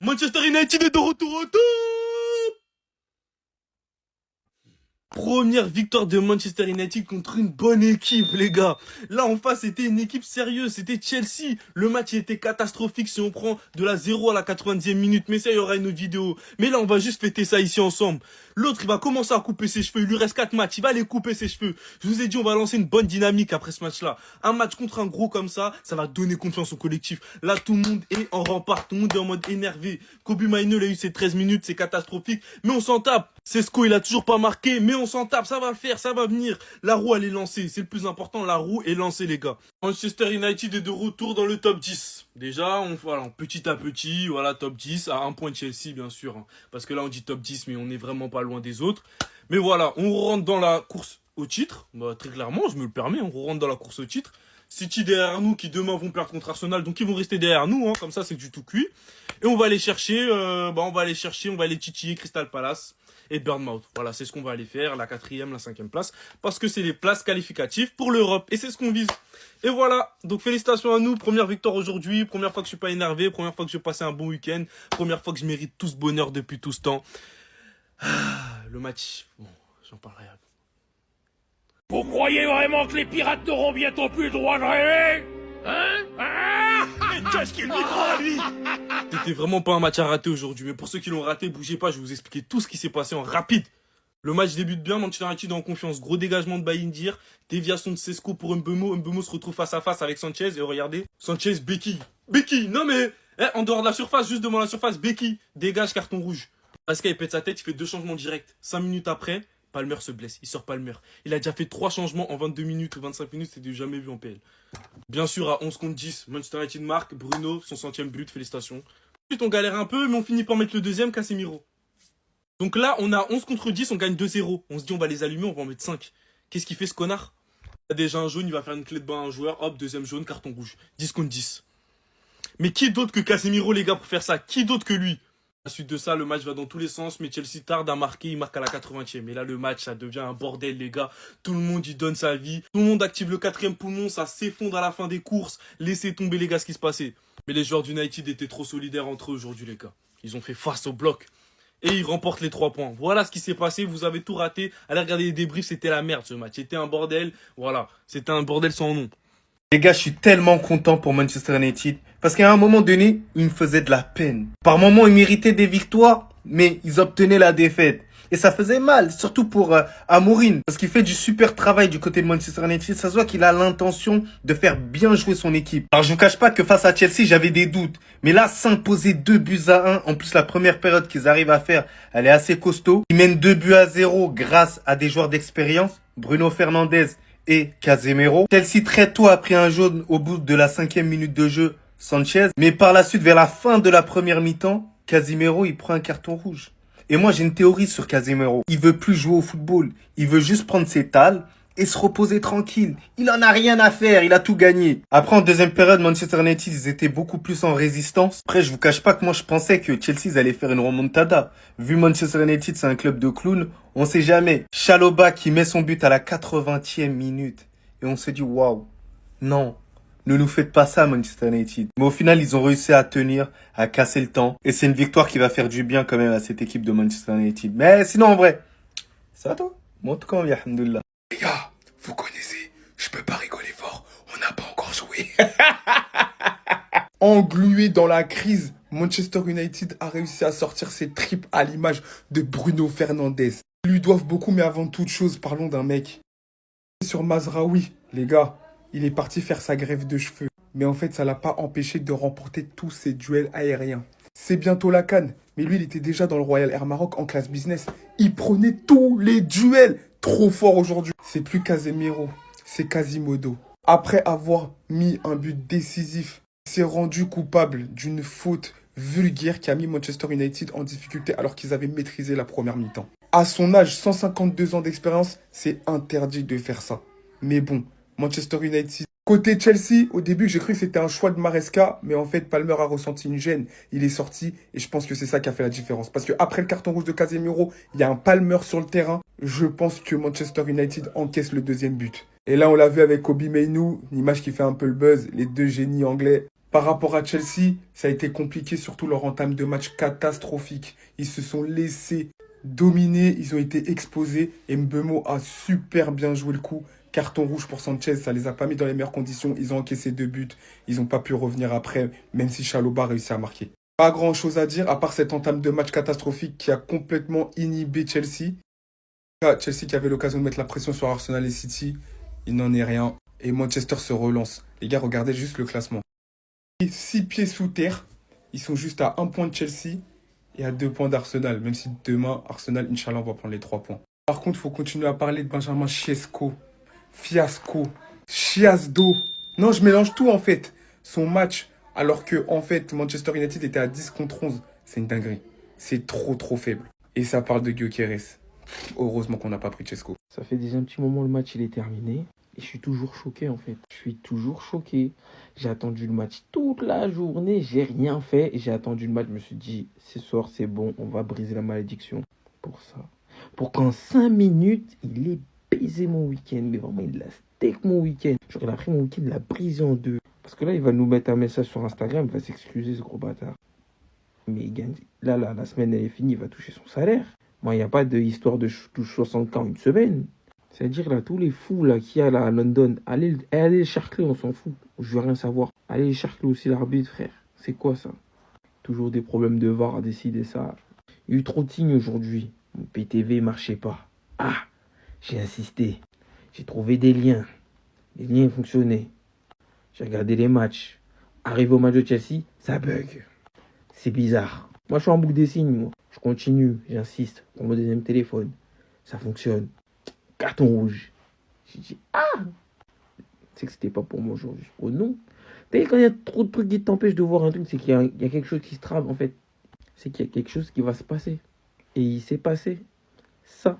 Manchester United est de retour au top. Première victoire de Manchester United contre une bonne équipe, les gars. Là, en face, c'était une équipe sérieuse. C'était Chelsea. Le match était catastrophique si on prend de la 0 à la 90e minute. Mais ça, il y aura une autre vidéo. Mais là, on va juste fêter ça ici ensemble. L'autre, il va commencer à couper ses cheveux. Il lui reste 4 matchs. Il va aller couper ses cheveux. Je vous ai dit, on va lancer une bonne dynamique après ce match-là. Un match contre un gros comme ça va donner confiance au collectif. Là, tout le monde est en rempart. Tout le monde est en mode énervé. Kobe Mainoo, il a eu ses 13 minutes. C'est catastrophique. Mais on s'en tape. Sesko, il a toujours pas marqué, mais on s'en tape, ça va le faire, ça va venir. La roue, elle est lancée, c'est le plus important, la roue est lancée, les gars. Manchester United est de retour dans le top 10. Déjà, voilà, petit à petit, voilà, top 10, à un point de Chelsea, bien sûr. Parce que là, on dit top 10, mais on est vraiment pas loin des autres. Mais voilà, on rentre dans la course au titre. Bah, très clairement, je me le permets, on rentre dans la course au titre. City derrière nous, qui demain vont perdre contre Arsenal, donc ils vont rester derrière nous, comme ça, c'est du tout cuit. Et on va aller chercher, on va aller titiller Crystal Palace et Bournemouth. Voilà, c'est ce qu'on va aller faire, la 4e, la 5e place, parce que c'est les places qualificatives pour l'Europe, et c'est ce qu'on vise. Et voilà, donc félicitations à nous, première victoire aujourd'hui, première fois que je suis pas énervé, première fois que je vais passer un bon week-end, première fois que je mérite tout ce bonheur depuis tout ce temps. Le match, bon, j'en parlerai. Vous croyez vraiment que les pirates n'auront bientôt plus le droit de rêver? Qu'est-ce qu'il micro, lui? C'était vraiment pas un match à rater aujourd'hui, mais pour ceux qui l'ont raté, bougez pas, je vais vous expliquer tout ce qui s'est passé en rapide. Le match débute bien, Manchester United en confiance, gros dégagement de Bayindir, déviation de Sesko pour Mbeumo, Mbeumo se retrouve face à face avec Sanchez, et regardez, Sanchez, Becky, non mais, en dehors de la surface, juste devant la surface, Becky, dégage, carton rouge. Pascal, il pète sa tête, il fait 2 changements directs, 5 minutes après, Palmer se blesse, il sort Palmer. Il a déjà fait 3 changements en 22 minutes ou 25 minutes, c'était jamais vu en PL. Bien sûr, à 11 contre 10, Manchester United marque, Bruno, son 100e but, félicitations. Ensuite, on galère un peu, mais on finit par mettre le deuxième, Casemiro. Donc là, on a 11 contre 10, on gagne 2-0. On se dit, on va les allumer, on va en mettre 5. Qu'est-ce qu'il fait, ce connard? Il a déjà un jaune, il va faire une clé de bain à un joueur, hop, deuxième jaune, carton rouge. 10 contre 10. Mais qui d'autre que Casemiro, les gars, pour faire ça? Qui d'autre que lui? À la suite de ça, le match va dans tous les sens, mais Chelsea tarde à marquer, il marque à la 80e. Et là, le match, ça devient un bordel, les gars. Tout le monde y donne sa vie. Tout le monde active le 4e poumon, ça s'effondre à la fin des courses. Laissez tomber, les gars, ce qui se passait. Mais les joueurs d'United étaient trop solidaires entre eux aujourd'hui, les gars. Ils ont fait face au bloc. Et ils remportent les 3 points. Voilà ce qui s'est passé, vous avez tout raté. Allez regarder les débriefs, c'était la merde, ce match. C'était un bordel, voilà. C'était un bordel sans nom. Les gars, je suis tellement content pour Manchester United. Parce qu'à un moment donné, ils me faisaient de la peine. Par moments, ils méritaient des victoires, mais ils obtenaient la défaite. Et ça faisait mal, surtout pour Amorim. Parce qu'il fait du super travail du côté de Manchester United. Ça se voit qu'il a l'intention de faire bien jouer son équipe. Alors je vous cache pas que face à Chelsea, j'avais des doutes. Mais là, s'imposer 2-1. En plus, la première période qu'ils arrivent à faire, elle est assez costaud. Ils mènent 2-0 grâce à des joueurs d'expérience. Bruno Fernandes et Casemiro. Chelsea très tôt a pris un jaune au bout de la 5e minute de jeu, Sanchez. Mais par la suite, vers la fin de la première mi-temps, Casemiro, il prend un carton rouge. Et moi, j'ai une théorie sur Casemiro. Il veut plus jouer au football. Il veut juste prendre ses tales et se reposer tranquille. Il en a rien à faire. Il a tout gagné. Après, en deuxième période, Manchester United, ils étaient beaucoup plus en résistance. Après, je vous cache pas que moi, je pensais que Chelsea allait faire une remontada. Vu Manchester United, c'est un club de clowns. On sait jamais. Chalobah qui met son but à la 80e minute. Et on se dit, waouh. Non. Ne nous faites pas ça, Manchester United. Mais au final, ils ont réussi à tenir, à casser le temps. Et c'est une victoire qui va faire du bien quand même à cette équipe de Manchester United. Mais sinon, en vrai, ça va toi? Moi, en tout cas, alhamdoulilah. Les gars, vous connaissez, je peux pas rigoler fort, on n'a pas encore joué. Englué dans la crise, Manchester United a réussi à sortir ses tripes à l'image de Bruno Fernandes. Ils lui doivent beaucoup, mais avant toute chose, parlons d'un mec. Sur Mazraoui, les gars, il est parti faire sa greffe de cheveux. Mais en fait, ça l'a pas empêché de remporter tous ses duels aériens. C'est bientôt la CAN, mais lui, il était déjà dans le Royal Air Maroc en classe business. Il prenait tous les duels. Trop fort aujourd'hui. C'est plus Casemiro, c'est Quasimodo. Après avoir mis un but décisif, il s'est rendu coupable d'une faute vulgaire qui a mis Manchester United en difficulté alors qu'ils avaient maîtrisé la première mi-temps. À son âge, 152 ans d'expérience, c'est interdit de faire ça. Mais bon, Manchester United. Côté Chelsea, au début, j'ai cru que c'était un choix de Maresca, mais en fait, Palmer a ressenti une gêne. Il est sorti et je pense que c'est ça qui a fait la différence. Parce que après le carton rouge de Casemiro, il y a un Palmer sur le terrain. Je pense que Manchester United encaisse le deuxième but. Et là, on l'a vu avec Kobe Mainoo, une image qui fait un peu le buzz, les deux génies anglais. Par rapport à Chelsea, ça a été compliqué, surtout leur entame de match catastrophique. Ils se sont laissés dominer, ils ont été exposés et Mbeumo a super bien joué le coup. Carton rouge pour Sanchez, ça les a pas mis dans les meilleures conditions. Ils ont encaissé 2 buts, ils n'ont pas pu revenir après, même si Chalobah a réussi à marquer. Pas grand chose à dire, à part cette entame de match catastrophique qui a complètement inhibé Chelsea. Chelsea qui avait l'occasion de mettre la pression sur Arsenal et City, il n'en est rien. Et Manchester se relance. Les gars, regardez juste le classement. 6 pieds sous terre, ils sont juste à 1 point de Chelsea et à 2 points d'Arsenal. Même si demain, Arsenal, Inch'Allah, on va prendre les 3 points. Par contre, il faut continuer à parler de Benjamin Sesko. Fiasco. Chiasdo. Non, je mélange tout en fait. Son match, alors que en fait, Manchester United était à 10 contre 11. C'est une dinguerie. C'est trop faible. Et ça parle de Gyökeres. Heureusement qu'on n'a pas pris Sesko. Ça fait déjà un petit moment, le match il est terminé. Et je suis toujours choqué en fait. Je suis toujours choqué. J'ai attendu le match toute la journée. J'ai rien fait. J'ai attendu le match. Je me suis dit, ce soir c'est bon. On va briser la malédiction. Pour ça. Pour qu'en 5 minutes, il ait baisé mon week-end. Mais vraiment, il a steak mon week-end. Genre, il a pris mon week-end, il l'a brisé en 2. Parce que là, il va nous mettre un message sur Instagram. Il va s'excuser, ce gros bâtard. Mais il gagne. Là, la semaine, elle est finie. Il va toucher son salaire. Moi, il n'y a pas d'histoire de touche 60K en une semaine. C'est-à-dire, là, tous les fous là qu'il y a là à London, allez les charcler, on s'en fout. Je veux rien savoir. Allez les charcler aussi l'arbitre, frère. C'est quoi ça? Toujours des problèmes de VAR à décider ça. Il y a eu trop de signes aujourd'hui. Mon PTV marchait pas. Ah, j'ai insisté. J'ai trouvé des liens. Les liens fonctionnaient. J'ai regardé les matchs. Arrivé au match de Chelsea, ça bug. C'est bizarre. Moi, je suis en boucle des signes, moi. Je continue, j'insiste. Pour mon deuxième téléphone. Ça fonctionne. Carton rouge. J'ai dit, c'est que c'était pas pour moi aujourd'hui. Oh non. T'as vu, quand il y a trop de trucs qui t'empêchent de voir un truc, c'est qu'il y a quelque chose qui se trame, en fait. C'est qu'il y a quelque chose qui va se passer. Et il s'est passé ça.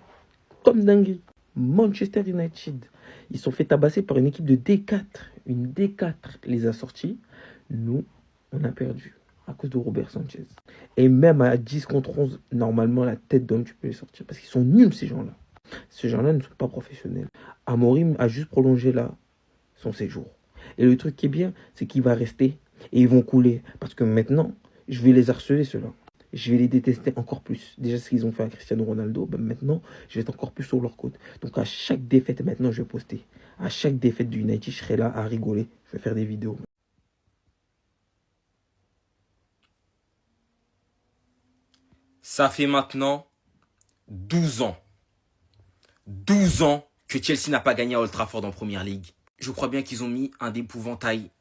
Comme dingue. Manchester United. Ils sont fait tabasser par une équipe de D4. Une D4 les a sortis. Nous, on a perdu. À cause de Robert Sanchez. Et même à 10 contre 11, normalement, la tête d'homme, tu peux les sortir. Parce qu'ils sont nuls, ces gens-là. Ces gens-là ne sont pas professionnels. Amorim a juste prolongé là son séjour. Et le truc qui est bien, c'est qu'il va rester et ils vont couler. Parce que maintenant, je vais les harceler, ceux-là. Je vais les détester encore plus. Déjà, ce qu'ils ont fait à Cristiano Ronaldo, ben maintenant, je vais être encore plus sur leur côte. Donc, à chaque défaite, maintenant, je vais poster. À chaque défaite du United, je serai là à rigoler. Je vais faire des vidéos. Ça fait maintenant 12 ans. 12 ans que Chelsea n'a pas gagné à Old Trafford en Première Ligue. Je crois bien qu'ils ont mis un épouvantail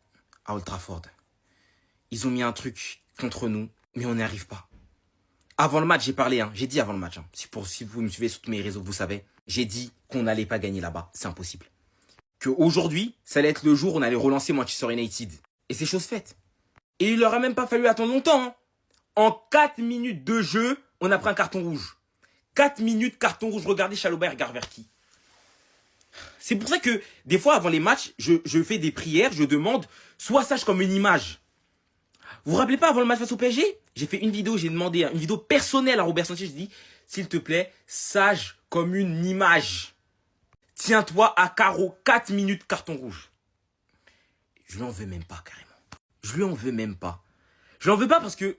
à Old Trafford. Ils ont mis un truc contre nous, mais on n'y arrive pas. Avant le match, j'ai parlé, j'ai dit avant le match. Si vous me suivez sur tous mes réseaux, vous savez. J'ai dit qu'on n'allait pas gagner là-bas. C'est impossible. Qu'aujourd'hui, ça allait être le jour où on allait relancer Manchester United. Et c'est chose faite. Et il leur a même pas fallu attendre longtemps. En 4 minutes de jeu, on a pris un carton rouge. 4 minutes, carton rouge. Regardez Chalobah et regarde vers qui. C'est pour ça que, des fois, avant les matchs, je fais des prières, je demande, sois sage comme une image. Vous vous rappelez pas, avant le match face au PSG, j'ai fait une vidéo, j'ai demandé une vidéo personnelle à Robert Sanchez, j'ai dit, s'il te plaît, sage comme une image. Tiens-toi à carreau, 4 minutes, carton rouge. Je lui en veux même pas, carrément. Je lui en veux même pas. Je lui en veux pas parce que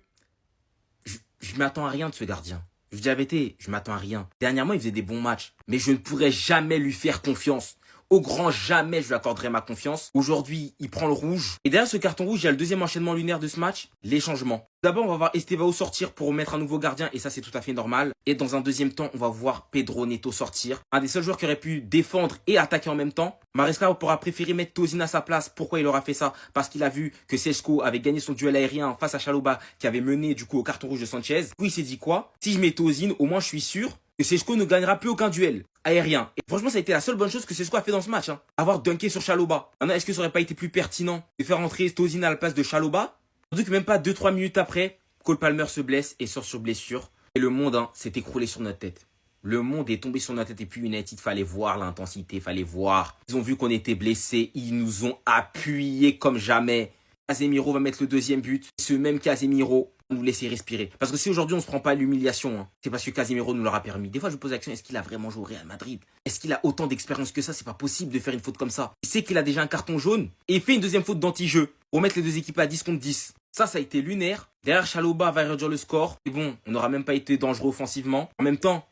je m'attends à rien de ce gardien. Je vous dis la vérité, je m'attends à rien. Dernièrement, il faisait des bons matchs. Mais je ne pourrais jamais lui faire confiance. Au grand jamais, je lui accorderai ma confiance. Aujourd'hui, il prend le rouge. Et derrière ce carton rouge, il y a le deuxième enchaînement lunaire de ce match, les changements. D'abord, on va voir Estevao sortir pour mettre un nouveau gardien. Et ça, c'est tout à fait normal. Et dans un deuxième temps, on va voir Pedro Neto sortir. Un des seuls joueurs qui aurait pu défendre et attaquer en même temps. Maresca pourra préférer mettre Tosin à sa place. Pourquoi il aura fait ça? Parce qu'il a vu que Sesko avait gagné son duel aérien face à Chalobah, qui avait mené du coup au carton rouge de Sanchez. Du coup, il s'est dit quoi? Si je mets Tosin, au moins je suis sûr que Sesko ne gagnera plus aucun duel aérien. Et franchement, ça a été la seule bonne chose que Sesko a fait dans ce match. Avoir dunké sur Chalobah. Maintenant, est-ce que ça aurait pas été plus pertinent de faire entrer Tosin à la place de Chalobah? Surtout que même pas 2-3 minutes après, Cole Palmer se blesse et sort sur blessure. Et le monde s'est écroulé sur notre tête. Le monde est tombé sur notre tête et puis United, fallait voir l'intensité, fallait voir. Ils ont vu qu'on était blessés, ils nous ont appuyés comme jamais. Casemiro va mettre le deuxième but. Ce même Casemiro nous laisser respirer. Parce que si aujourd'hui on se prend pas l'humiliation, hein, c'est parce que Casemiro nous l'aura permis. Des fois, je me pose la question, est-ce qu'il a vraiment joué au Real Madrid? Est-ce qu'il a autant d'expérience que ça? C'est pas possible de faire une faute comme ça. Il sait qu'il a déjà un carton jaune et il fait une deuxième faute d'anti-jeu pour mettre les deux équipes à 10 contre 10. Ça a été lunaire. Derrière, Chalobah va réduire le score. Et bon, on n'aura même pas été dangereux offensivement. En même temps,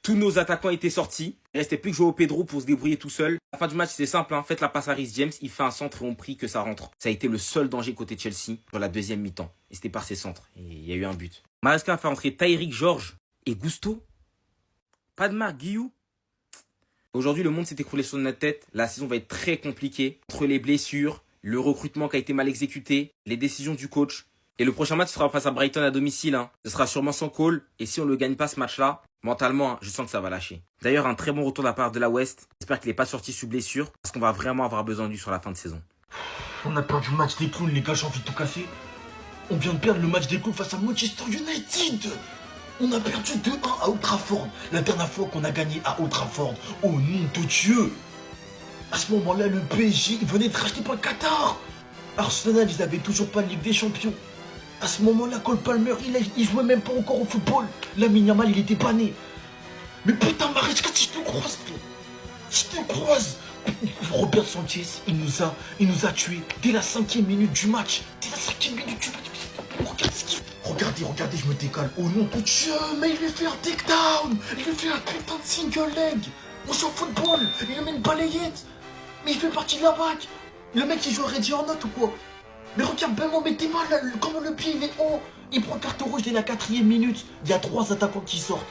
tous nos attaquants étaient sortis. Il restait plus que Joao Pedro pour se débrouiller tout seul. À la fin du match, c'est simple. Faites la passe à Reece James. Il fait un centre et on prie que ça rentre. Ça a été le seul danger côté Chelsea sur la deuxième mi-temps. Et c'était par ses centres. Et il y a eu un but. Maresca a fait entrer Tyrick George et Gusto. Pas de marque, Guillou. Aujourd'hui, le monde s'est écroulé sur notre tête. La saison va être très compliquée. Entre les blessures, le recrutement qui a été mal exécuté, les décisions du coach. Et le prochain match sera face à Brighton à domicile. Ce sera sûrement sans call. Et si on ne le gagne pas ce match-là, mentalement, je sens que ça va lâcher. D'ailleurs, un très bon retour de la part de la West. J'espère qu'il n'est pas sorti sous blessure. Parce qu'on va vraiment avoir besoin de lui sur la fin de saison. On a perdu le match des clowns, les gars, j'ai envie de tout casser. On vient de perdre le match des clowns face à Manchester United. On a perdu 2-1 à Old Trafford. La dernière fois qu'on a gagné à Old Trafford. Au nom de Dieu. À ce moment-là, le PSG venait de racheter par le Qatar. Arsenal, ils n'avaient toujours pas de Ligue des Champions. À ce moment-là, Cole Palmer, il jouait même pas encore au football. Lamine Yamal, il était pas né. Mais putain, Maresca, si je te croise, si je te croise. Robert Sanchez, il nous a tués dès la 5e minute du match. Dès la 5e minute du match. Regardez, je me décale. Au nom de Dieu, mais il lui fait un takedown. Il lui fait un putain de single leg. On joue au football. Il lui met une balayette. Mais il fait partie de la bague. Le mec, il joue à Ready or Not ou quoi? Mais regarde, ben mais t'es mal, comment le pied il est haut. Il prend carton rouge dès la 4e minute. Il y a 3 attaquants qui sortent.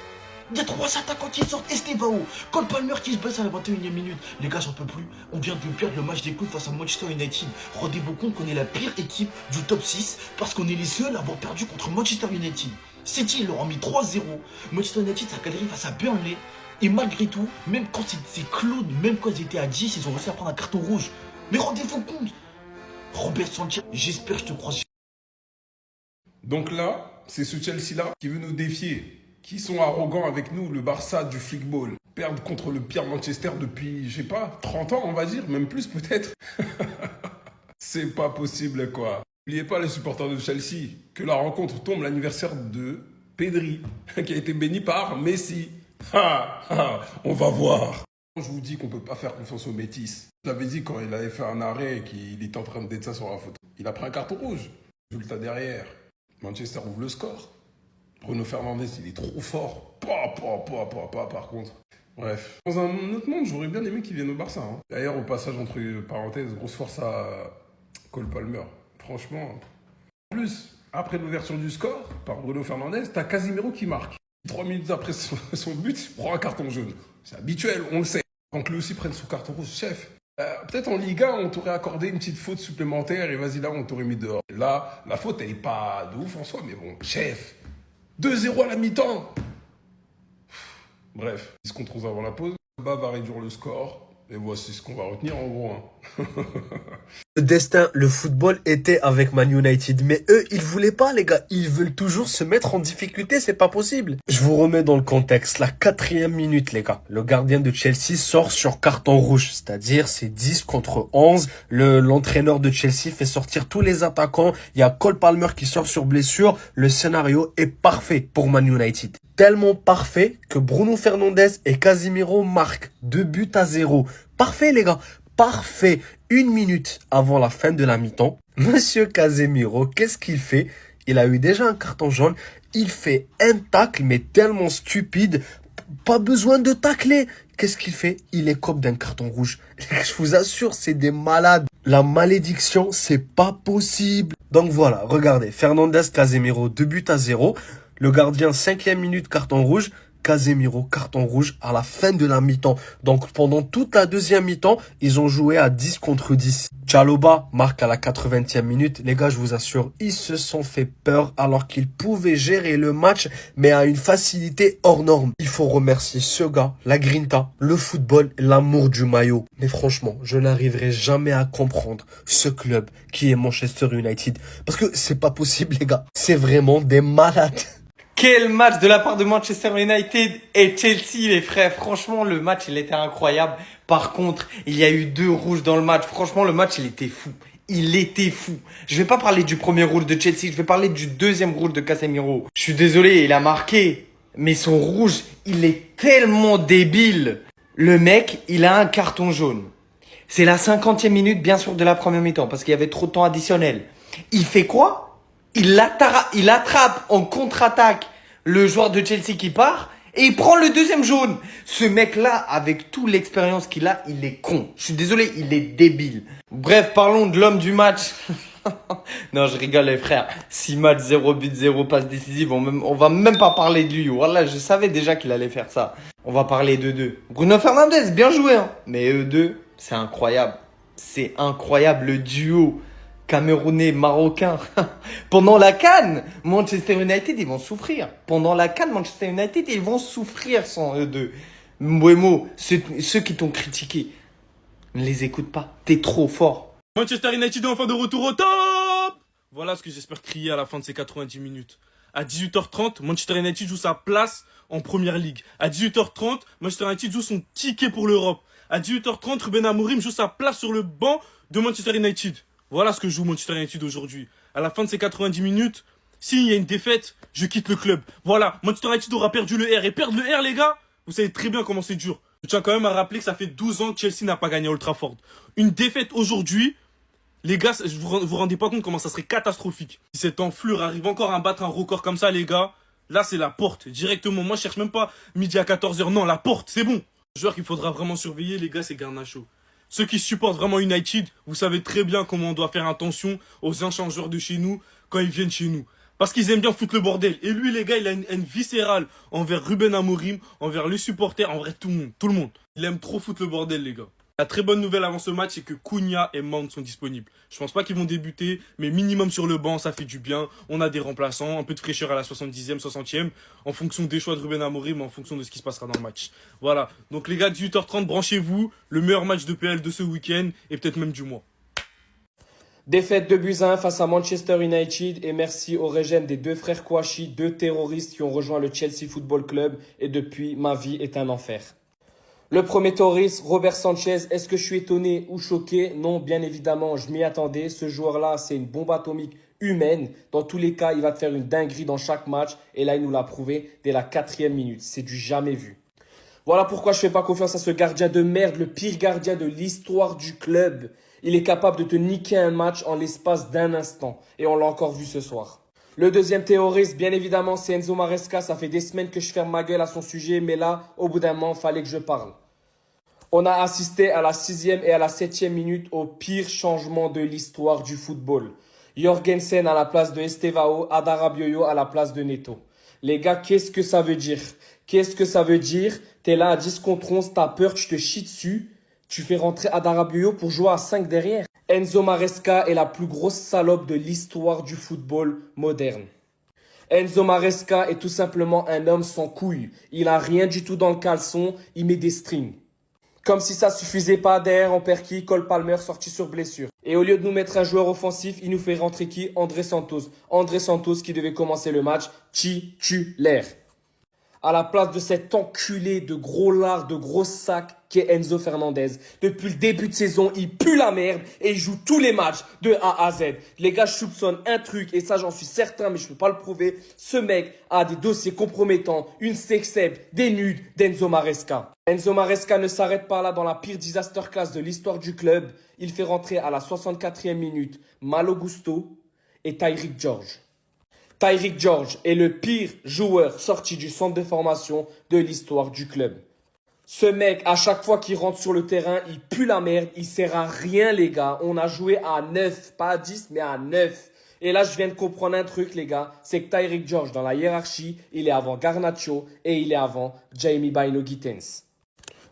Estevao, Cole Palmer qui se baisse à la 21e minute. Les gars, j'en peux plus. On vient de perdre le match des coups face à Manchester United. Rendez-vous compte qu'on est la pire équipe du top 6 parce qu'on est les seuls à avoir perdu contre Manchester United. City, ils leur ont mis 3-0. Manchester United, ça a galéré face à Burnley. Et malgré tout, même quand ces clowns, même quand ils étaient à 10, ils ont réussi à prendre un carton rouge. Mais rendez-vous compte. Robert Sanchez, j'espère que je te croise. Donc là, c'est ce Chelsea-là qui veut nous défier. Qui sont arrogants avec nous, le Barça du flickball. Perdre contre le pire Manchester depuis, je sais pas, 30 ans, on va dire, même plus peut-être. C'est pas possible, quoi. N'oubliez pas, les supporters de Chelsea, que la rencontre tombe l'anniversaire de Pedri, qui a été béni par Messi. On va voir. Je vous dis qu'on peut pas faire confiance au Métis. Je l'avais dit quand il avait fait un arrêt et qu'il était en train de d'être ça sur la photo. Il a pris un carton rouge. Résultat derrière. Manchester ouvre le score. Bruno Fernandes, il est trop fort. Par contre. Bref. Dans un autre monde, j'aurais bien aimé qu'il vienne au Barça. D'ailleurs, au passage, entre parenthèses, grosse force à Cole Palmer. Franchement. En plus, après l'ouverture du score, par Bruno Fernandes, t'as Casemiro qui marque. 3 minutes après son but, il prend un carton jaune. C'est habituel, on le sait. Quand lui aussi prenne son carton rouge, chef. Peut-être en Liga, on t'aurait accordé une petite faute supplémentaire et vas-y, là, on t'aurait mis dehors. Là, la faute, elle est pas de ouf en soi, mais bon, chef. 2-0 à la mi-temps. Bref, 10 contre 11 avant la pause. Bas va réduire le score. Et voici ce qu'on va retenir en gros. Le destin, le football était avec Man United. Mais eux, ils voulaient pas, les gars. Ils veulent toujours se mettre en difficulté. C'est pas possible. Je vous remets dans le contexte. La 4e minute, les gars. Le gardien de Chelsea sort sur carton rouge. C'est-à-dire, c'est 10 contre 11. L'entraîneur de Chelsea fait sortir tous les attaquants. Il y a Cole Palmer qui sort sur blessure. Le scénario est parfait pour Man United. Tellement parfait que Bruno Fernandes et Casemiro marquent 2-0. Parfait, les gars. Parfait. 1 minute avant la fin de la mi-temps. Monsieur Casemiro, qu'est-ce qu'il fait? Il a eu déjà un carton jaune. Il fait un tacle, mais tellement stupide. Pas besoin de tacler. Qu'est-ce qu'il fait? Il écope d'un carton rouge. Je vous assure, c'est des malades. La malédiction, c'est pas possible. Donc voilà, regardez. Fernandes, Casemiro, 2-0. Le gardien, 5e minute, carton rouge. Casemiro, carton rouge à la fin de la mi-temps. Donc pendant toute la deuxième mi-temps, ils ont joué à 10 contre 10. Chalobah marque à la 80e minute. Les gars, je vous assure, ils se sont fait peur alors qu'ils pouvaient gérer le match, mais à une facilité hors norme. Il faut remercier ce gars, la grinta, le football, l'amour du maillot. Mais franchement, je n'arriverai jamais à comprendre ce club qui est Manchester United. Parce que c'est pas possible, les gars. C'est vraiment des malades. Quel match de la part de Manchester United et Chelsea, les frères. Franchement, le match, il était incroyable. Par contre, il y a eu 2 rouges dans le match. Franchement, le match, il était fou. il était fou. Je vais pas parler du premier rôle de Chelsea, je vais parler du deuxième rôle de Casemiro. Je suis désolé, il a marqué, mais son rouge, il est tellement débile. Le mec, il a un carton jaune. C'est la 50e minute, bien sûr, de la première mi-temps, parce qu'il y avait trop de temps additionnel. Il fait quoi? Il attrape en contre-attaque le joueur de Chelsea qui part, et il prend le deuxième jaune. Ce mec-là, avec toute l'expérience qu'il a, il est con. Je suis désolé, il est débile. Bref, parlons de l'homme du match. Non, je rigole les frères. 6 matchs, 0 but, 0 passe décisive. On va même pas parler de lui. Voilà, je savais déjà qu'il allait faire ça. On va parler d'eux deux. Bruno Fernandes, bien joué, hein. Mais eux deux, c'est incroyable. C'est incroyable le duo camerounais marocain. Pendant la CAN, Manchester United, ils vont souffrir. Pendant la CAN, Manchester United, ils vont souffrir sans eux deux. Mbeumo, ceux qui t'ont critiqué, ne les écoute pas. T'es trop fort. Manchester United est enfin de retour au top. Voilà ce que j'espère crier à la fin de ces 90 minutes. À 18h30, Manchester United joue sa place en Première Ligue. À 18h30, Manchester United joue son ticket pour l'Europe. À 18h30, Ruben Amorim joue sa place sur le banc de Manchester United. Voilà ce que joue Manchester United aujourd'hui. À la fin de ces 90 minutes, s'il y a une défaite, je quitte le club. Voilà, Manchester United aura perdu le R. Et perdre le R, les gars, vous savez très bien comment c'est dur. Je tiens quand même à rappeler que ça fait 12 ans que Chelsea n'a pas gagné à Old Trafford. Une défaite aujourd'hui, les gars, vous rendez pas compte comment ça serait catastrophique. Si cette enflure arrive encore à battre un record comme ça, les gars, là c'est la porte, directement. Moi je cherche même pas midi à 14h, non, la porte, c'est bon. Le joueur qu'il faudra vraiment surveiller, les gars, c'est Garnacho. Ceux qui supportent vraiment United, vous savez très bien comment on doit faire attention aux échangeurs de chez nous quand ils viennent chez nous. Parce qu'ils aiment bien foutre le bordel. Et lui, les gars, il a une haine viscérale envers Ruben Amorim, envers les supporters, envers tout le monde. Tout le monde. Il aime trop foutre le bordel, les gars. La très bonne nouvelle avant ce match, c'est que Cunha et Mount sont disponibles. Je pense pas qu'ils vont débuter, mais minimum sur le banc, ça fait du bien. On a des remplaçants, un peu de fraîcheur à la 70e, 60e, en fonction des choix de Ruben Amorim, en fonction de ce qui se passera dans le match. Voilà. Donc les gars, 18h30, branchez-vous. Le meilleur match de PL de ce week-end, et peut-être même du mois. Défaite de buts à 1 face à Manchester United et merci au régime des deux frères Kouachi, deux terroristes qui ont rejoint le Chelsea Football Club et depuis, ma vie est un enfer. Le premier terroriste, Robert Sanchez, est-ce que je suis étonné ou choqué? Non, bien évidemment, je m'y attendais. Ce joueur-là, c'est une bombe atomique humaine. Dans tous les cas, il va te faire une dinguerie dans chaque match et là, il nous l'a prouvé dès la 4e minute. C'est du jamais vu. Voilà pourquoi je fais pas confiance à ce gardien de merde, le pire gardien de l'histoire du club. Il est capable de te niquer un match en l'espace d'un instant. Et on l'a encore vu ce soir. Le deuxième terroriste, bien évidemment, c'est Enzo Maresca. Ça fait des semaines que je ferme ma gueule à son sujet, mais là, au bout d'un moment, fallait que je parle. On a assisté à la 6e et à la 7e minute au pire changement de l'histoire du football. Jorgensen à la place de Estevao, Adarabioyo à la place de Neto. Les gars, qu'est-ce que ça veut dire? Qu'est-ce que ça veut dire? T'es là à 10 contre 11, t'as peur, tu te chies dessus. Tu fais rentrer Adarabioyo pour jouer à 5 derrière. Enzo Maresca est la plus grosse salope de l'histoire du football moderne. Enzo Maresca est tout simplement un homme sans couilles. Il a rien du tout dans le caleçon, il met des strings. Comme si ça suffisait pas, derrière on perd qui? Cole Palmer sorti sur blessure. Et au lieu de nous mettre un joueur offensif, il nous fait rentrer qui? André Santos. André Santos qui devait commencer le match, titulaire. À la place de cet enculé de gros lard, de gros sac qu'est Enzo Fernandez. Depuis le début de saison, il pue la merde et il joue tous les matchs de A à Z. Les gars, je soupçonne un truc et ça j'en suis certain mais je peux pas le prouver. Ce mec a des dossiers compromettants, une sextape, des nudes d'Enzo Maresca. Enzo Maresca ne s'arrête pas là dans la pire disaster class de l'histoire du club. Il fait rentrer à la 64e minute Malo Gusto et Tyreek George. Tyreek George est le pire joueur sorti du centre de formation de l'histoire du club. Ce mec, à chaque fois qu'il rentre sur le terrain, il pue la merde, il sert à rien les gars. On a joué à 9, pas à 10 mais à 9. Et là, je viens de comprendre un truc les gars, c'est que Tyreek George dans la hiérarchie, il est avant Garnacho et il est avant Jamie Bino Gittens.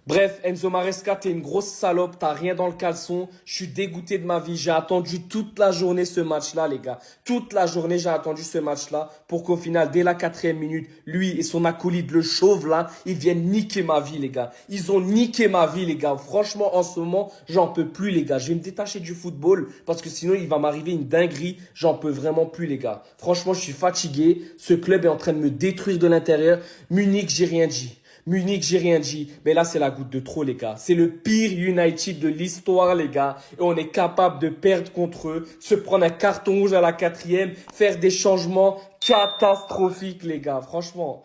Bref, Enzo Maresca, t'es une grosse salope, t'as rien dans le caleçon. Je suis dégoûté de ma vie. J'ai attendu toute la journée ce match-là, les gars. Toute la journée, j'ai attendu ce match-là pour qu'au final, dès la 4e minute, lui et son acolyte, le chauve là, ils viennent niquer ma vie, les gars. Ils ont niqué ma vie, les gars. Franchement, en ce moment, j'en peux plus, les gars. Je vais me détacher du football parce que sinon, il va m'arriver une dinguerie. J'en peux vraiment plus, les gars. Franchement, je suis fatigué. Ce club est en train de me détruire de l'intérieur. Munich, j'ai rien dit. Munich, j'ai rien dit. Mais là, c'est la goutte de trop, les gars. C'est le pire United de l'histoire, les gars. Et on est capable de perdre contre eux, se prendre un carton rouge à la 4e, faire des changements catastrophiques, les gars. Franchement.